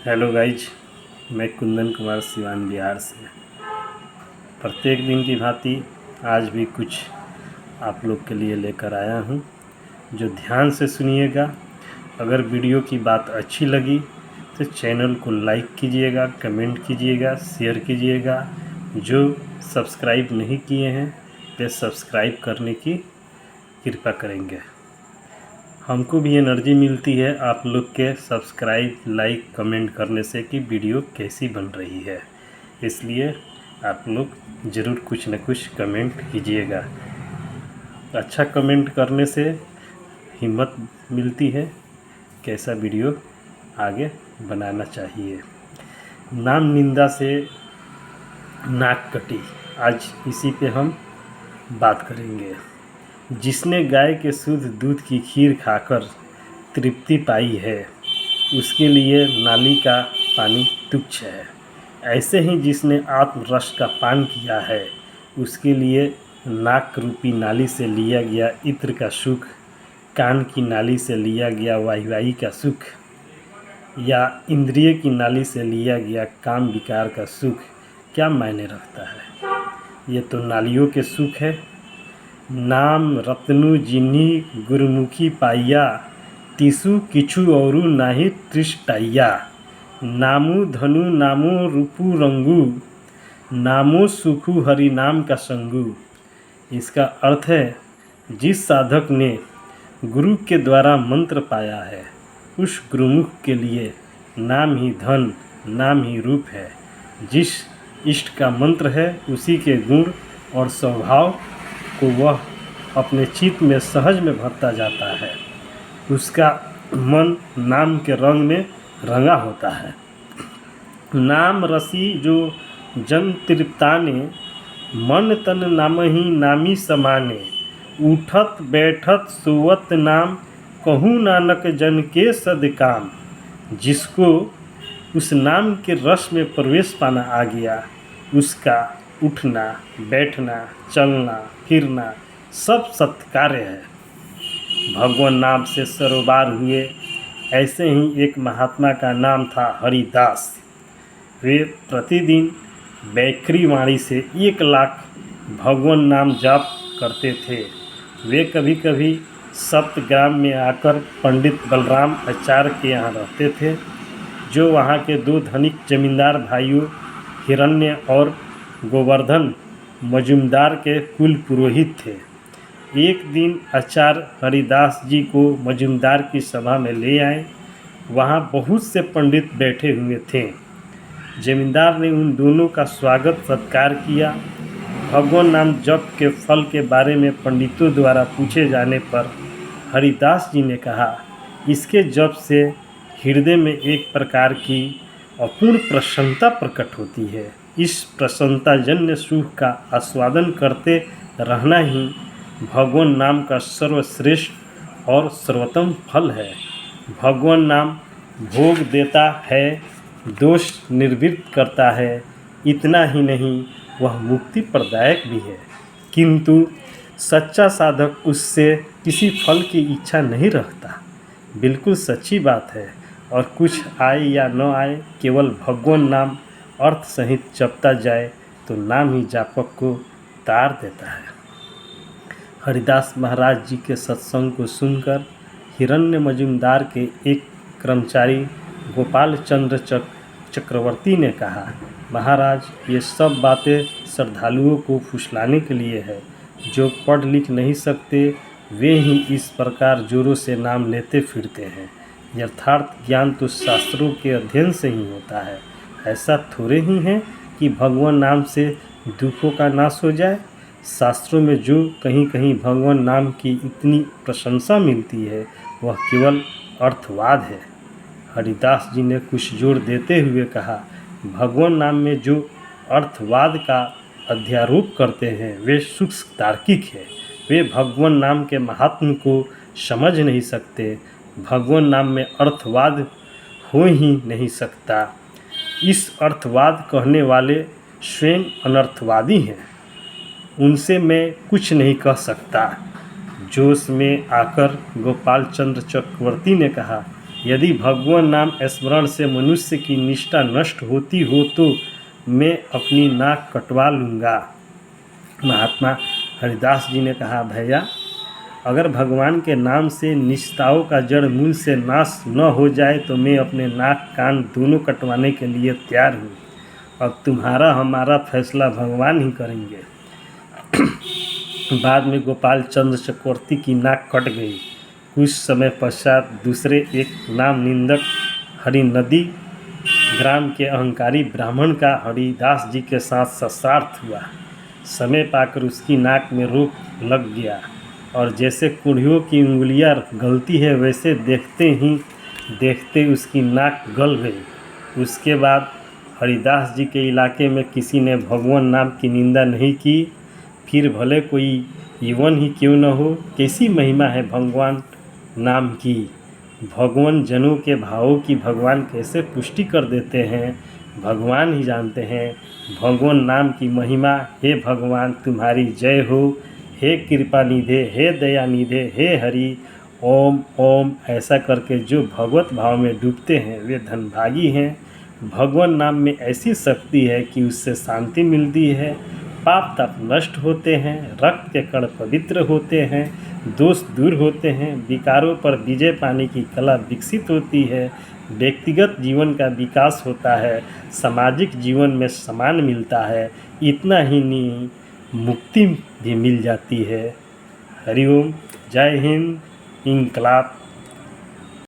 Hello guys, मैं कुंदन कुमार सिवान बिहार से। प्रत्येक दिन की भांति आज भी कुछ आप लोग के लिए लेकर आया हूं, जो ध्यान से सुनिएगा। अगर वीडियो की बात अच्छी लगी तो चैनल को लाइक कीजिएगा, कमेंट कीजिएगा, शेयर कीजिएगा। जो सब्सक्राइब नहीं किए हैं वे सब्सक्राइब करने की कृपा करेंगे। हमको भी एनर्जी मिलती है आप लोग के सब्सक्राइब, लाइक, कमेंट करने से कि वीडियो कैसी बन रही है। इसलिए आप लोग ज़रूर कुछ न कुछ कमेंट कीजिएगा। अच्छा कमेंट करने से हिम्मत मिलती है कैसा वीडियो आगे बनाना चाहिए। नाम निंदा से नाक कटी, आज इसी पे हम बात करेंगे। जिसने गाय के शुद्ध दूध की खीर खाकर तृप्ति पाई है, उसके लिए नाली का पानी तुच्छ है। ऐसे ही जिसने आत्म रस का पान किया है, उसके लिए नाक रूपी नाली से लिया गया इत्र का सुख, कान की नाली से लिया गया वायुवाई का सुख, या इंद्रिय की नाली से लिया गया काम विकार का सुख क्या मायने रखता है। ये तो नालियों के सुख है। नाम रत्नु जिन्ही गुरुमुखी पाइया, तिसु किछु औरु नाही तृष्टाइया। नामु धनु नामो रूपु रंगु, नामो सुखु हरि नाम का संगु। इसका अर्थ है, जिस साधक ने गुरु के द्वारा मंत्र पाया है, उस गुरुमुख के लिए नाम ही धन, नाम ही रूप है। जिस इष्ट का मंत्र है, उसी के गुण और स्वभाव को वह अपने चित्त में सहज में भरता जाता है। उसका मन नाम के रंग में रंगा होता है। नाम रसी जो जन तृप्ताने, मन तन नाम ही नामी समाने। उठत बैठत सोवत नाम, कहूँ नानक जन के सदकाम। जिसको उस नाम के रस में प्रवेश पाना आ गया, उसका उठना, बैठना, चलना, फिरना सब सत्कार्य है। भगवान नाम से सरोबार हुए। ऐसे ही एक महात्मा का नाम था हरिदास। वे प्रतिदिन बैखरी वाणी से 1 लाख भगवान नाम जाप करते थे। वे कभी कभी सप्तग्राम में आकर पंडित बलराम आचार्य के यहाँ रहते थे, जो वहाँ के 2 धनिक जमींदार भाइयों हिरण्य और गोवर्धन मजुमदार के कुल पुरोहित थे। एक दिन आचार्य हरिदास जी को मजुमदार की सभा में ले आए। वहाँ बहुत से पंडित बैठे हुए थे। जमींदार ने उन दोनों का स्वागत सत्कार किया। भगवान नाम जप के फल के बारे में पंडितों द्वारा पूछे जाने पर हरिदास जी ने कहा, इसके जप से हृदय में एक प्रकार की अपूर्ण प्रसन्नता प्रकट होती है। इस प्रसन्नताजन्य सुख का आस्वादन करते रहना ही भगवान नाम का सर्वश्रेष्ठ और सर्वोत्तम फल है। भगवान नाम भोग देता है, दोष निर्वृत्त करता है। इतना ही नहीं, वह मुक्ति प्रदायक भी है। किंतु सच्चा साधक उससे किसी फल की इच्छा नहीं रखता। बिल्कुल सच्ची बात है। और कुछ आए या न आए, केवल भगवान नाम अर्थ सहित जपता जाए तो नाम ही जापक को तार देता है। हरिदास महाराज जी के सत्संग को सुनकर हिरण्य मजुमदार के एक कर्मचारी गोपाल चंद्र चक्रवर्ती ने कहा, महाराज, ये सब बातें श्रद्धालुओं को फुसलाने के लिए है। जो पढ़ लिख नहीं सकते वे ही इस प्रकार जोरों से नाम लेते फिरते हैं। यथार्थ ज्ञान तो शास्त्रों के अध्ययन से ही होता है। ऐसा थोड़े ही है कि भगवान नाम से दुखों का नाश हो जाए। शास्त्रों में जो कहीं कहीं भगवान नाम की इतनी प्रशंसा मिलती है, वह केवल अर्थवाद है। हरिदास जी ने कुछ जोर देते हुए कहा, भगवान नाम में जो अर्थवाद का अध्यारोप करते हैं, वे सूक्ष्म तार्किक है। वे भगवान नाम के महात्म को समझ नहीं सकते। भगवान नाम में अर्थवाद हो ही नहीं सकता। इस अर्थवाद कहने वाले स्वयं अनर्थवादी हैं। उनसे मैं कुछ नहीं कह सकता। जोश में आकर गोपाल चंद्र चक्रवर्ती ने कहा, यदि भगवान नाम स्मरण से मनुष्य की निष्ठा नष्ट होती हो तो मैं अपनी नाक कटवा लूँगा। महात्मा हरिदास जी ने कहा, भैया अगर भगवान के नाम से निष्ठाओं का जड़ मूल से नाश न हो जाए तो मैं अपने नाक कान दोनों कटवाने के लिए तैयार हूँ। अब तुम्हारा हमारा फैसला भगवान ही करेंगे। बाद में गोपाल चंद्र चक्रवर्ती की नाक कट गई। कुछ समय पश्चात दूसरे एक नाम निंदक हरिनदी ग्राम के अहंकारी ब्राह्मण का हरिदास जी के साथ शास्त्रार्थ हुआ। समय पाकर उसकी नाक में रोक लग गया और जैसे कुड़ियों की उंगलियां गलती है वैसे देखते ही देखते उसकी नाक गल गई। उसके बाद हरिदास जी के इलाके में किसी ने भगवान नाम की निंदा नहीं की। फिर भले कोई युवन ही क्यों न हो, कैसी महिमा है भगवान नाम की। भगवान जनों के भावों की भगवान कैसे पुष्टि कर देते हैं, भगवान ही जानते हैं। भगवान नाम की महिमा। हे भगवान तुम्हारी जय हो। हे कृपा निधे, हे दया निधे, हे हरि। ओम ओम ऐसा करके जो भगवत भाव में डूबते हैं वे धनभागी हैं। भगवान नाम में ऐसी शक्ति है कि उससे शांति मिलती है, पाप ताप नष्ट होते हैं, रक्त के कण पवित्र होते हैं, दोष दूर होते हैं, विकारों पर विजय पाने की कला विकसित होती है, व्यक्तिगत जीवन का विकास होता है, सामाजिक जीवन में सम्मान मिलता है, इतना ही नहीं मुक्ति भी मिल जाती है। हरिओम। जय हिंद। इंकलाब।